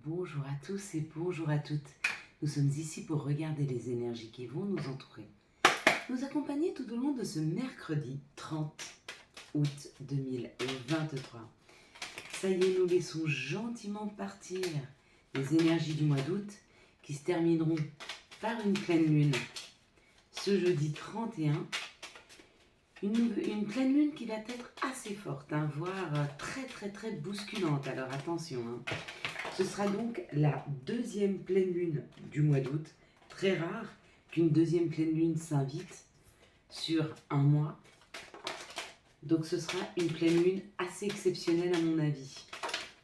bonjour à tous et bonjour à toutes. Nous sommes ici pour regarder les énergies qui vont nous entourer, nous accompagner tout au long de ce mercredi 30 août 2023. Ça y est, nous laissons gentiment partir les énergies du mois d'août qui se termineront par une pleine lune ce jeudi 31. Une pleine lune qui va être assez forte, voire très bousculante, alors attention. Ce sera donc la deuxième pleine lune du mois d'août. Très rare qu'une deuxième pleine lune s'invite sur un mois. Donc ce sera une pleine lune assez exceptionnelle à mon avis.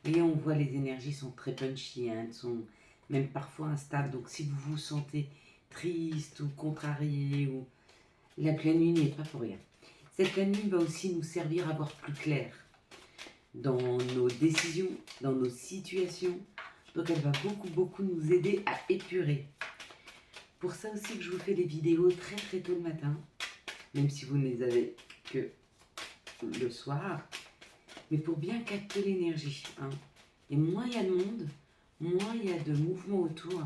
Et on voit les énergies sont très punchy, elles sont même parfois instables. Donc si vous vous sentez triste ou contrarié, la pleine lune n'est pas pour rien. Cette pleine lune va aussi nous servir à voir plus clair dans nos décisions, dans nos situations. Donc elle va beaucoup nous aider à épurer. Pour ça aussi que je vous fais des vidéos très tôt le matin, même si vous ne les avez que le soir, mais pour bien capter l'énergie. Et moins il y a de monde, moins il y a de mouvement autour,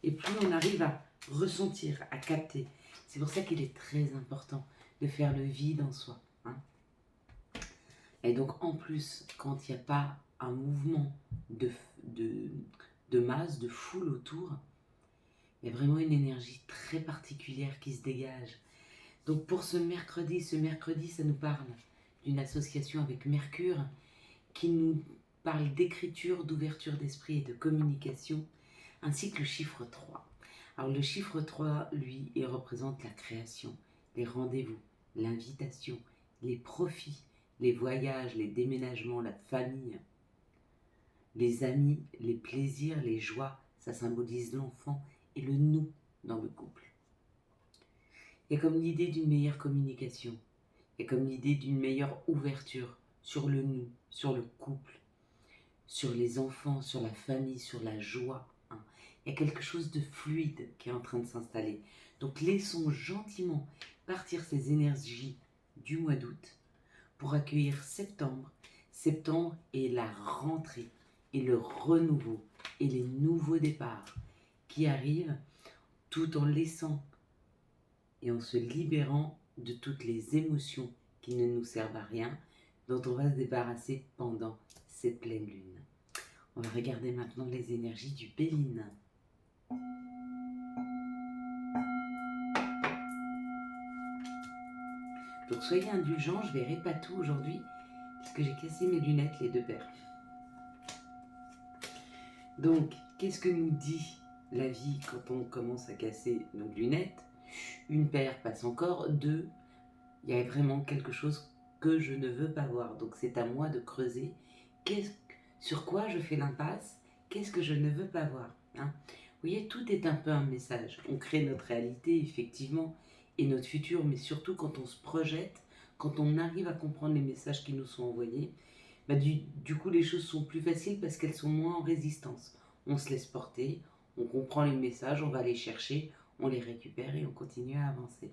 et plus on arrive à ressentir, à capter. C'est pour ça qu'il est très important de faire le vide en soi. Et donc en plus, quand il n'y a pas un mouvement de masse, de foule autour, il y a vraiment une énergie très particulière qui se dégage. Donc pour ce mercredi, ça nous parle d'une association avec Mercure qui nous parle d'écriture, d'ouverture d'esprit et de communication, ainsi que le chiffre 3. Alors le chiffre 3, lui, il représente la création, les rendez-vous, l'invitation, les profits, les voyages, les déménagements, la famille, les amis, les plaisirs, les joies. Ça symbolise l'enfant et le nous dans le couple. Il y a comme l'idée d'une meilleure communication. Il y a comme l'idée d'une meilleure ouverture sur le nous, sur le couple, sur les enfants, sur la famille, sur la joie. Il y a quelque chose de fluide qui est en train de s'installer. Donc laissons gentiment partir ces énergies du mois d'août pour accueillir septembre. Septembre est la rentrée et le renouveau et les nouveaux départs qui arrivent tout en laissant et en se libérant de toutes les émotions qui ne nous servent à rien, dont on va se débarrasser pendant cette pleine lune. On va regarder maintenant les énergies du Béline. Donc soyez indulgents, je ne verrai pas tout aujourd'hui, parce que j'ai cassé mes lunettes, les deux paires. Donc, qu'est-ce que nous dit la vie quand on commence à casser nos lunettes? Une paire passe encore, deux, il y a vraiment quelque chose que je ne veux pas voir. Donc c'est à moi de creuser sur quoi je fais l'impasse, qu'est-ce que je ne veux pas voir. Vous voyez, tout est un peu un message. On crée notre réalité, effectivement, et notre futur, mais surtout quand on se projette, quand on arrive à comprendre les messages qui nous sont envoyés, du coup les choses sont plus faciles parce qu'elles sont moins en résistance. On se laisse porter, on comprend les messages, on va les chercher, on les récupère et on continue à avancer.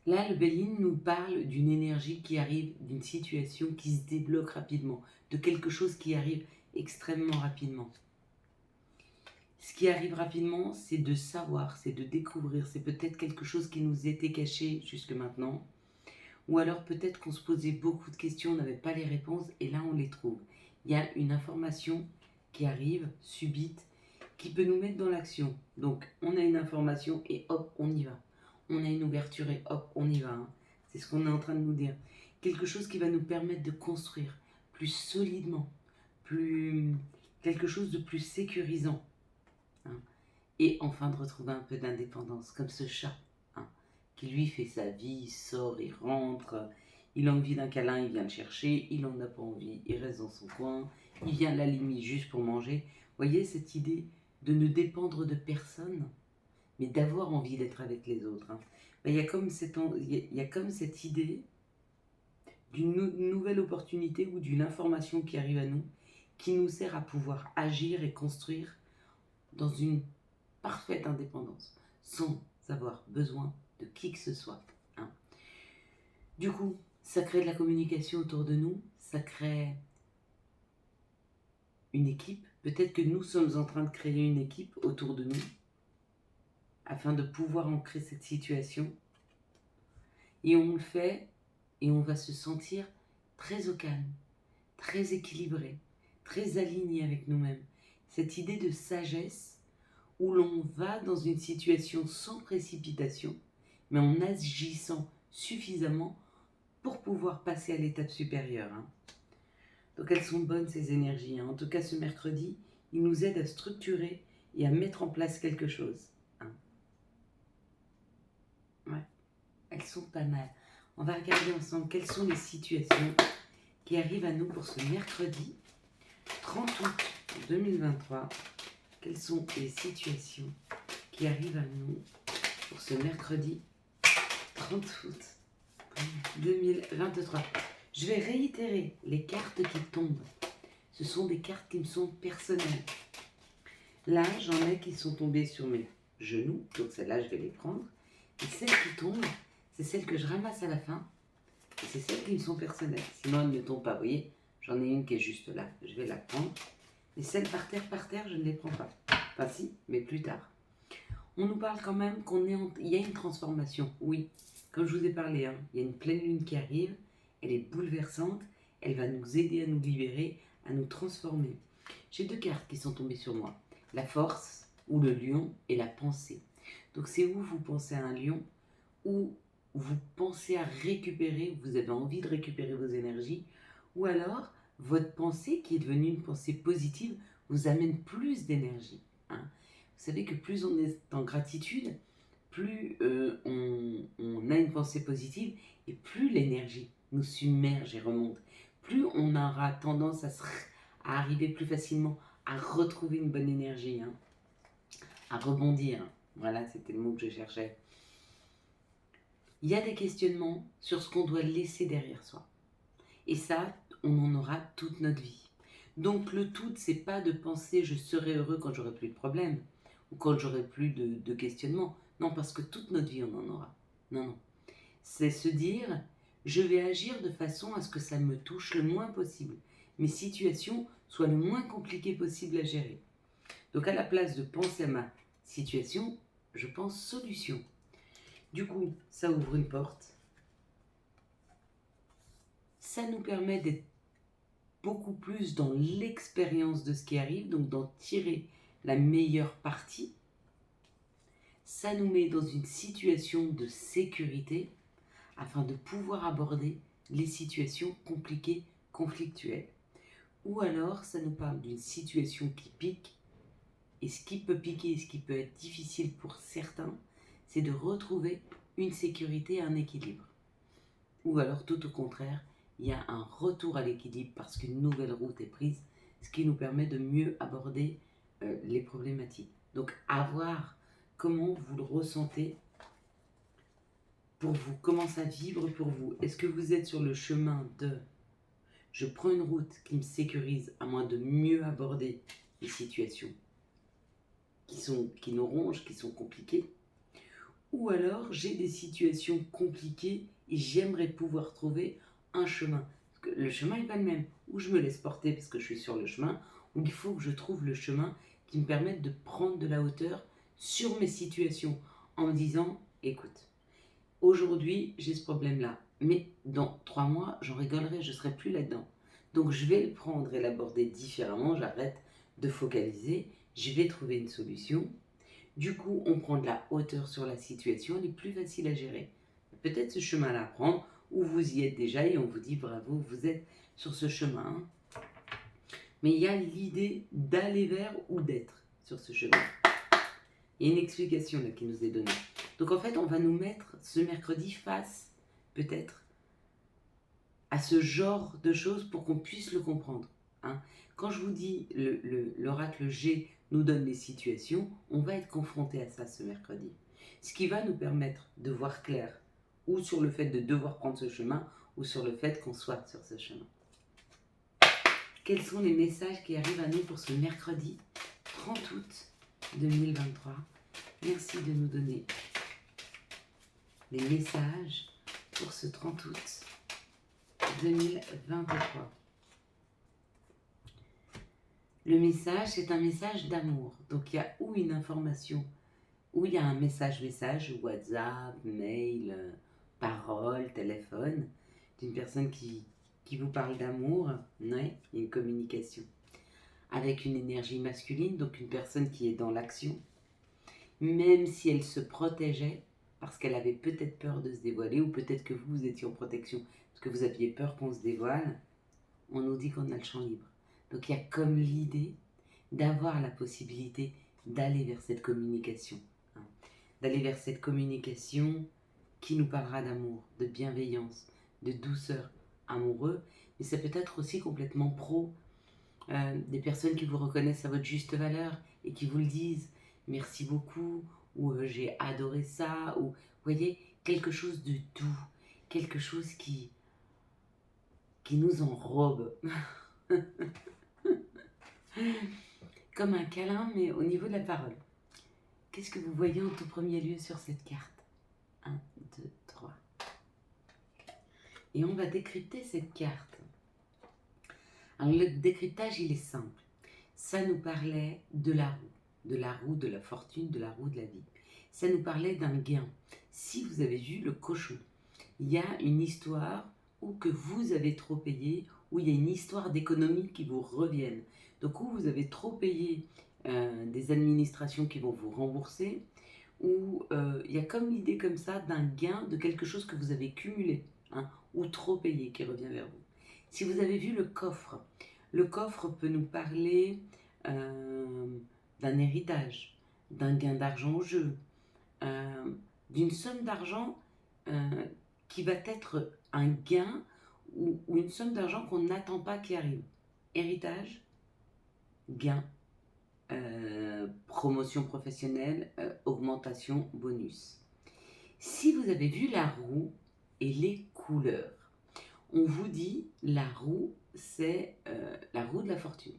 Là, le Béline nous parle d'une énergie qui arrive, d'une situation qui se débloque rapidement, de quelque chose qui arrive extrêmement rapidement. Ce qui arrive rapidement, c'est de savoir, c'est de découvrir, c'est peut-être quelque chose qui nous était caché jusque maintenant, ou alors peut-être qu'on se posait beaucoup de questions, on n'avait pas les réponses, et là on les trouve. Il y a une information qui arrive, subite, qui peut nous mettre dans l'action. Donc on a une information et hop, on y va. On a une ouverture et hop, on y va. C'est ce qu'on est en train de nous dire. Quelque chose qui va nous permettre de construire plus solidement, quelque chose de plus sécurisant. Et enfin de retrouver un peu d'indépendance, comme ce chat, qui lui fait sa vie, il sort, il rentre, il a envie d'un câlin, il vient le chercher, il n'en a pas envie, il reste dans son coin, il vient à la limite juste pour manger. Vous voyez cette idée de ne dépendre de personne, mais d'avoir envie d'être avec les autres. Il y a comme cette idée d'une nouvelle opportunité ou d'une information qui arrive à nous, qui nous sert à pouvoir agir et construire dans une parfaite indépendance, sans avoir besoin de qui que ce soit. Du coup, ça crée de la communication autour de nous, ça crée une équipe. Peut-être que nous sommes en train de créer une équipe autour de nous afin de pouvoir ancrer cette situation. Et on le fait et on va se sentir très au calme, très équilibré, très aligné avec nous-mêmes. Cette idée de sagesse où l'on va dans une situation sans précipitation, mais en agissant suffisamment pour pouvoir passer à l'étape supérieure. Donc elles sont bonnes ces énergies. En tout cas ce mercredi, il nous aide à structurer et à mettre en place quelque chose. Ouais, elles sont pas mal. On va regarder ensemble quelles sont les situations qui arrivent à nous pour ce mercredi 30 août 2023. Quelles sont les situations qui arrivent à nous pour ce mercredi 30 août 2023. Je vais réitérer les cartes qui tombent. Ce sont des cartes qui me sont personnelles. Là, j'en ai qui sont tombées sur mes genoux, donc celles-là, je vais les prendre. Et celles qui tombent, c'est celles que je ramasse à la fin. Et c'est celles qui me sont personnelles. Sinon, elles ne tombent pas. Vous voyez, j'en ai une qui est juste là. Je vais la prendre. Et celles par terre, je ne les prends pas. Enfin si, mais plus tard. On nous parle quand même il y a une transformation. Oui, comme je vous ai parlé, il y a une pleine lune qui arrive. Elle est bouleversante. Elle va nous aider à nous libérer, à nous transformer. J'ai 2 cartes qui sont tombées sur moi. La force, ou le lion, et la pensée. Donc c'est où vous pensez à un lion, ou vous pensez à récupérer, vous avez envie de récupérer vos énergies, ou alors votre pensée, qui est devenue une pensée positive, vous amène plus d'énergie. Vous savez que plus on est en gratitude, plus on a une pensée positive, et plus l'énergie nous submerge et remonte. Plus on aura tendance à arriver plus facilement à retrouver une bonne énergie, à rebondir. Voilà, c'était le mot que je cherchais. Il y a des questionnements sur ce qu'on doit laisser derrière soi. Et ça, on en aura toute notre vie. Donc le tout, c'est pas de penser je serai heureux quand j'aurai plus de problèmes ou quand j'aurai plus de questionnements. Non, parce que toute notre vie, on en aura. Non, non. C'est se dire je vais agir de façon à ce que ça me touche le moins possible. Mes situations soient le moins compliquées possible à gérer. Donc à la place de penser à ma situation, je pense solution. Du coup, ça ouvre une porte. Ça nous permet d'être beaucoup plus dans l'expérience de ce qui arrive, donc d'en tirer la meilleure partie. Ça nous met dans une situation de sécurité afin de pouvoir aborder les situations compliquées, conflictuelles. Ou alors, ça nous parle d'une situation qui pique. Et ce qui peut piquer et ce qui peut être difficile pour certains, c'est de retrouver une sécurité et un équilibre. Ou alors, tout au contraire, il y a un retour à l'équilibre parce qu'une nouvelle route est prise, ce qui nous permet de mieux aborder les problématiques. Donc, à voir comment vous le ressentez pour vous, comment ça vibre pour vous. Est-ce que vous êtes sur le chemin de « je prends une route qui me sécurise à moins de mieux aborder les situations qui nous rongent, qui sont compliquées ?» Ou alors, j'ai des situations compliquées et j'aimerais pouvoir trouver un chemin. Parce que le chemin n'est pas le même. Ou je me laisse porter parce que je suis sur le chemin, ou il faut que je trouve le chemin qui me permette de prendre de la hauteur sur mes situations en me disant, écoute, aujourd'hui j'ai ce problème-là, mais dans 3 mois j'en rigolerai, je ne serai plus là-dedans. Donc je vais le prendre et l'aborder différemment, j'arrête de focaliser, je vais trouver une solution. Du coup, on prend de la hauteur sur la situation, elle est plus facile à gérer. Peut-être ce chemin-là à prendre, ou vous y êtes déjà et on vous dit bravo, vous êtes sur ce chemin. Mais il y a l'idée d'aller vers ou d'être sur ce chemin. Il y a une explication là qui nous est donnée. Donc en fait, on va nous mettre ce mercredi face, peut-être, à ce genre de choses pour qu'on puisse le comprendre. Quand je vous dis l'oracle G nous donne les situations, on va être confronté à ça ce mercredi. Ce qui va nous permettre de voir clair, ou sur le fait de devoir prendre ce chemin, ou sur le fait qu'on soit sur ce chemin. Quels sont les messages qui arrivent à nous pour ce mercredi 30 août 2023 ? Merci de nous donner les messages pour ce 30 août 2023. Le message, c'est un message d'amour. Donc, il y a ou une information, ou il y a un message, WhatsApp, mail, parole, téléphone, d'une personne qui vous parle d'amour. Ouais, il y a une communication. Avec une énergie masculine, donc une personne qui est dans l'action. Même si elle se protégeait, parce qu'elle avait peut-être peur de se dévoiler, ou peut-être que vous étiez en protection, parce que vous aviez peur qu'on se dévoile, on nous dit qu'on a le champ libre. Donc il y a comme l'idée d'avoir la possibilité d'aller vers cette communication. Hein. D'aller vers cette communication qui nous parlera d'amour, de bienveillance, de douceur, amoureux, mais ça peut être aussi complètement pro. Des personnes qui vous reconnaissent à votre juste valeur et qui vous le disent, merci beaucoup, ou j'ai adoré ça, ou vous voyez, quelque chose de doux, quelque chose qui nous enrobe. Comme un câlin, mais au niveau de la parole. Qu'est-ce que vous voyez en tout premier lieu sur cette carte? 1, 2, 3. Et on va décrypter cette carte. Alors le décryptage, il est simple. Ça nous parlait de la roue de la fortune, de la roue de la vie. Ça nous parlait d'un gain. Si vous avez vu le cochon, il y a une histoire où que vous avez trop payé, où il y a une histoire d'économie qui vous revienne. Donc où vous avez trop payé des administrations qui vont vous rembourser, où il y a comme l'idée comme ça d'un gain de quelque chose que vous avez cumulé, hein, ou trop payé qui revient vers vous. Si vous avez vu le coffre peut nous parler d'un héritage, d'un gain d'argent au jeu, d'une somme d'argent qui va être un gain ou une somme d'argent qu'on n'attend pas qui arrive. Héritage, gain, promotion professionnelle, augmentation, bonus. Si vous avez vu la roue et les couleurs, on vous dit la roue, c'est la roue de la fortune.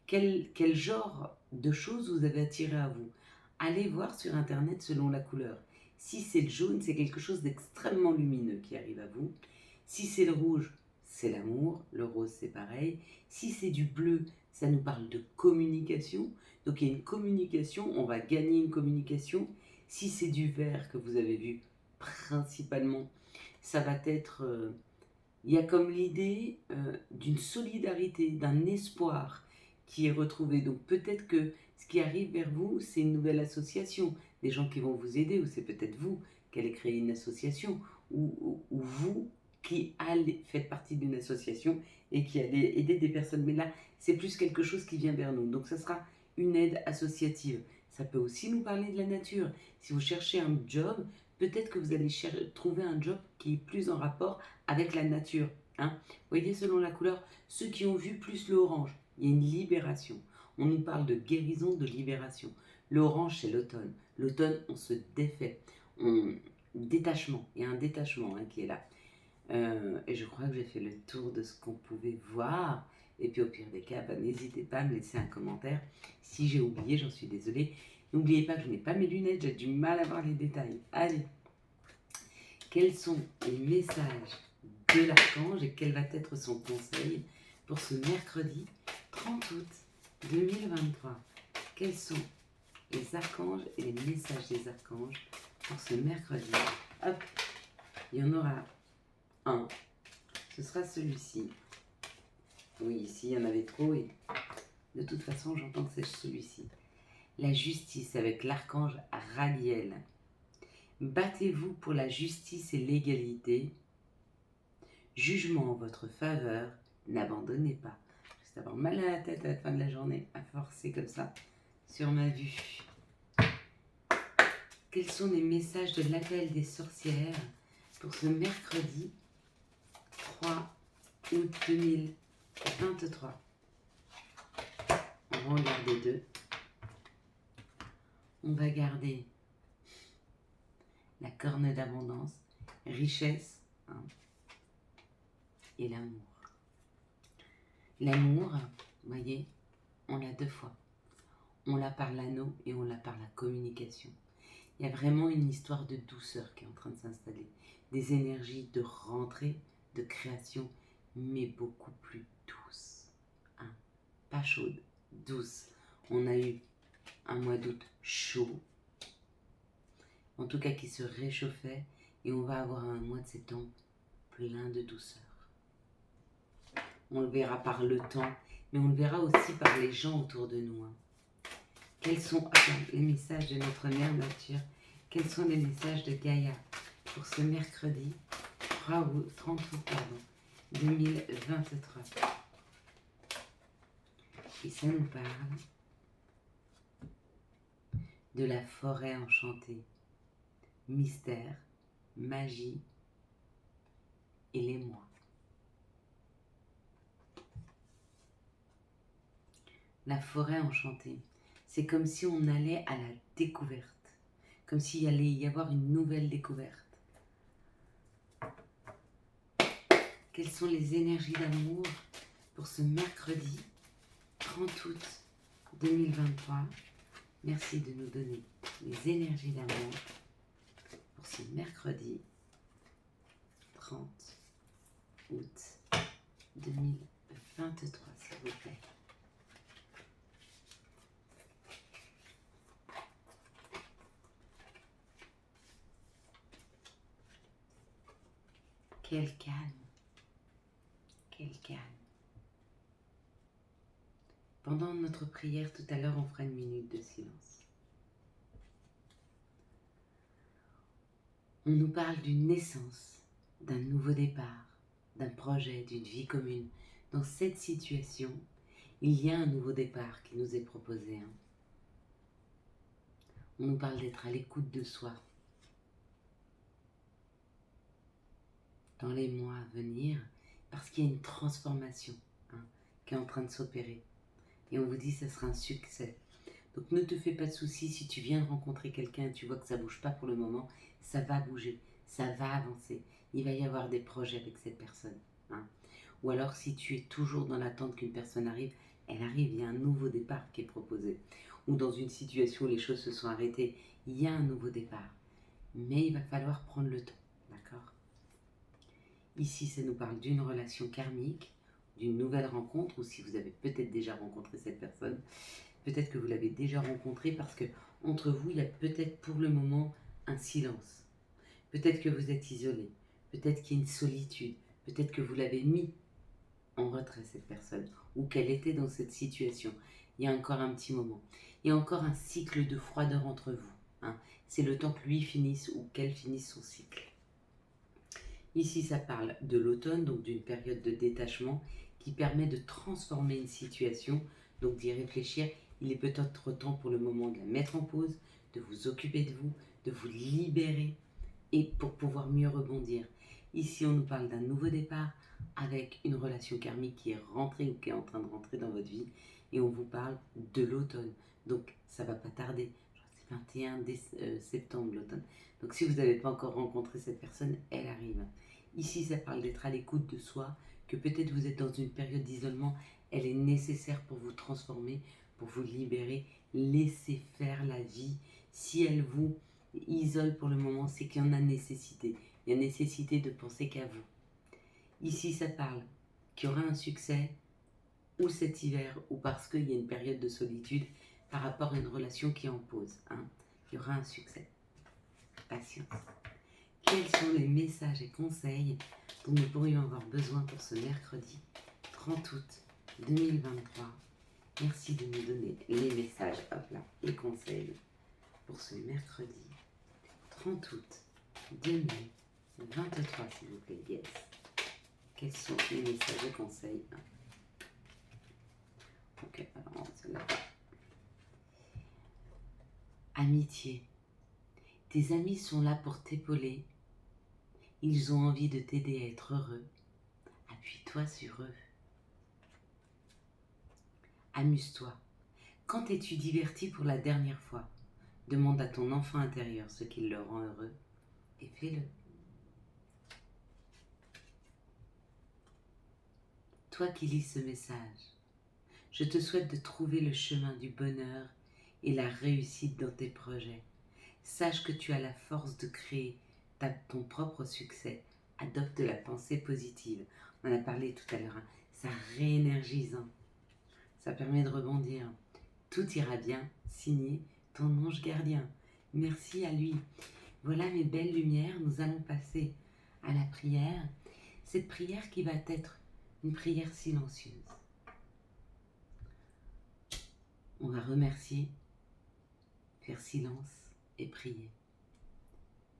Quel genre de choses vous avez attiré à vous? Allez voir sur internet selon la couleur. Si c'est le jaune, c'est quelque chose d'extrêmement lumineux qui arrive à vous. Si c'est le rouge, c'est l'amour. Le rose, c'est pareil. Si c'est du bleu, ça nous parle de communication. Donc il y a une communication, on va gagner une communication. Si c'est du vert que vous avez vu principalement, ça va être... il y a comme l'idée d'une solidarité, d'un espoir qui est retrouvé. Donc peut-être que ce qui arrive vers vous, c'est une nouvelle association, des gens qui vont vous aider, ou c'est peut-être vous qui allez créer une association, ou vous qui faites partie d'une association et qui allez aider des personnes. Mais là, c'est plus quelque chose qui vient vers nous. Donc ça sera une aide associative. Ça peut aussi nous parler de la nature. Si vous cherchez un job, peut-être que vous allez trouver un job qui est plus en rapport avec la nature. Hein. Vous voyez, selon la couleur, ceux qui ont vu plus l'orange, il y a une libération. On nous parle de guérison, de libération. L'orange, c'est l'automne. L'automne, on se défait. Détachement. Il y a un détachement qui est là. Et je crois que j'ai fait le tour de ce qu'on pouvait voir. Et puis au pire des cas, n'hésitez pas à me laisser un commentaire. Si j'ai oublié, j'en suis désolée. N'oubliez pas que je n'ai pas mes lunettes, j'ai du mal à voir les détails. Allez, quels sont les messages de l'archange et quel va être son conseil pour ce mercredi 30 août 2023? Quels sont les archanges et les messages des archanges pour ce mercredi? Hop, il y en aura un. Ce sera celui-ci. Oui, ici, il y en avait trop et de toute façon, j'entends que c'est celui-ci. La justice avec l'archange Radiel. Battez-vous pour la justice et l'égalité. Jugement en votre faveur. N'abandonnez pas. Je vais avoir mal à la tête à la fin de la journée, à forcer comme ça sur ma vue. Quels sont les messages de l'appel des sorcières pour ce mercredi 3 août 2023? On va en garder deux. On va garder la corne d'abondance, richesse, hein, et l'amour. L'amour, vous voyez, on l'a deux fois. On l'a par l'anneau et on l'a par la communication. Il y a vraiment une histoire de douceur qui est en train de s'installer. Des énergies de rentrée, de création, mais beaucoup plus douces. Hein, pas chaudes, douce. On a eu un mois d'août chaud, en tout cas qui se réchauffait, et on va avoir un mois de septembre plein de douceur. On le verra par le temps, mais on le verra aussi par les gens autour de nous. Quels sont les messages de notre mère nature? Quels sont les messages de Gaïa pour ce mercredi 30 août 2023? Et ça nous parle de la forêt enchantée, mystère, magie et l'émoi. La forêt enchantée, c'est comme si on allait à la découverte, comme s'il allait y avoir une nouvelle découverte. Quelles sont les énergies d'amour pour ce mercredi 30 août 2023? Merci de nous donner les énergies d'amour pour ce mercredi 30 août 2023, s'il vous plaît. Quel calme, quel calme. Pendant notre prière tout à l'heure, on fera une minute de silence. On nous parle d'une naissance, d'un nouveau départ, d'un projet, d'une vie commune. Dans cette situation, il y a un nouveau départ qui nous est proposé. On nous parle d'être à l'écoute de soi. Dans les mois à venir, parce qu'il y a une transformation qui est en train de s'opérer. Et on vous dit que ça sera un succès. Donc ne te fais pas de soucis si tu viens de rencontrer quelqu'un et tu vois que ça ne bouge pas pour le moment. Ça va bouger, ça va avancer. Il va y avoir des projets avec cette personne. Ou alors si tu es toujours dans l'attente qu'une personne arrive, elle arrive, il y a un nouveau départ qui est proposé. Ou dans une situation où les choses se sont arrêtées, il y a un nouveau départ. Mais il va falloir prendre le temps, d'accord ? Ici, ça nous parle d'une relation karmique, d'une nouvelle rencontre, ou si vous avez peut-être déjà rencontré cette personne, peut-être que vous l'avez déjà rencontrée parce que entre vous, il y a peut-être pour le moment un silence. Peut-être que vous êtes isolé, peut-être qu'il y a une solitude, peut-être que vous l'avez mis en retrait cette personne, ou qu'elle était dans cette situation. Il y a encore un petit moment. Il y a encore un cycle de froideur entre vous. C'est le temps que lui finisse ou qu'elle finisse son cycle. Ici, ça parle de l'automne, donc d'une période de détachement qui permet de transformer une situation, donc d'y réfléchir. Il est peut-être temps pour le moment de la mettre en pause, de vous occuper de vous libérer et pour pouvoir mieux rebondir. Ici, on nous parle d'un nouveau départ avec une relation karmique qui est rentrée ou qui est en train de rentrer dans votre vie et on vous parle de l'automne. Donc, ça ne va pas tarder. C'est 21 septembre l'automne. Donc, si vous n'avez pas encore rencontré cette personne, elle arrive. Ici, ça parle d'être à l'écoute de soi, que peut-être vous êtes dans une période d'isolement, elle est nécessaire pour vous transformer, pour vous libérer. Laissez faire la vie. Si elle vous isole pour le moment, c'est qu'il y en a nécessité. Il y a nécessité de penser qu'à vous. Ici, ça parle qu'il y aura un succès, ou cet hiver, ou parce qu'il y a une période de solitude par rapport à une relation qui est en pause. Il y aura un succès. Patience. Quels sont les messages et conseils dont nous pourrions avoir besoin pour ce mercredi 30 août 2023? Merci de nous donner les messages, et conseils pour ce mercredi 30 août 2023, s'il vous plaît. Yes. Quels sont les messages et conseils? Ok, alors celle-là. Amitié. Tes amis sont là pour t'épauler. Ils ont envie de t'aider à être heureux. Appuie-toi sur eux. Amuse-toi. Quand t'es-tu diverti pour la dernière fois? Demande à ton enfant intérieur ce qui le rend heureux et fais-le. Toi qui lis ce message, je te souhaite de trouver le chemin du bonheur et la réussite dans tes projets. Sache que tu as la force de créer ton propre succès. Adopte la pensée positive. On en a parlé tout à l'heure. Ça réénergise. Ça permet de rebondir. Tout ira bien, signé ton ange gardien. Merci à lui. Voilà mes belles lumières, nous allons passer à la prière. Cette prière qui va être une prière silencieuse. On va remercier, faire silence et prier.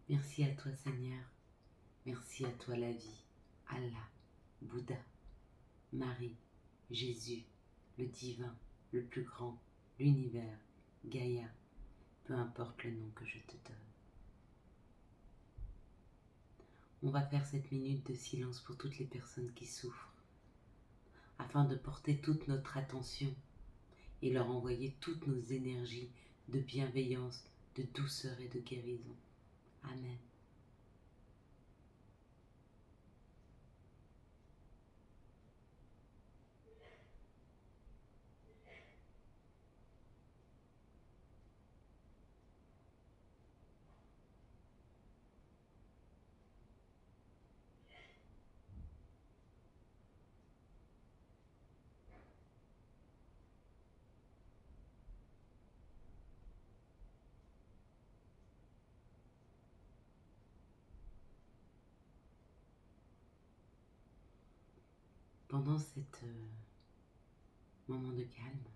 Merci à toi Seigneur, merci à toi la vie, Allah, Bouddha, Marie, Jésus, le divin, le plus grand, l'univers, Gaïa, peu importe le nom que je te donne. On va faire cette minute de silence pour toutes les personnes qui souffrent, afin de porter toute notre attention et leur envoyer toutes nos énergies de bienveillance, de douceur et de guérison. Amen. Pendant cet moment de calme,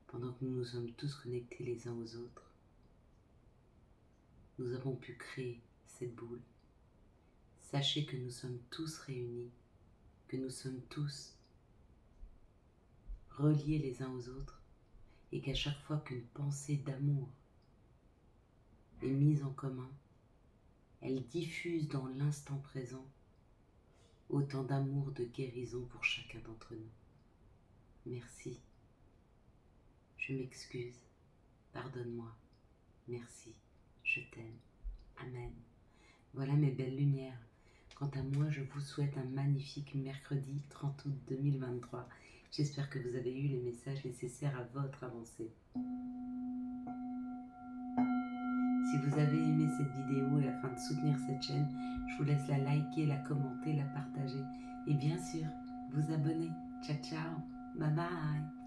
pendant que nous nous sommes tous connectés les uns aux autres, nous avons pu créer cette boule. Sachez que nous sommes tous réunis, que nous sommes tous reliés les uns aux autres et qu'à chaque fois qu'une pensée d'amour est mise en commun, elle diffuse dans l'instant présent autant d'amour, de guérison pour chacun d'entre nous. Merci. Je m'excuse. Pardonne-moi. Merci. Je t'aime. Amen. Voilà mes belles lumières. Quant à moi, je vous souhaite un magnifique mercredi 30 août 2023. J'espère que vous avez eu les messages nécessaires à votre avancée. Si vous avez aimé cette vidéo et afin de soutenir cette chaîne, je vous laisse la liker, la commenter, la partager et bien sûr, vous abonner. Ciao, ciao. Bye bye.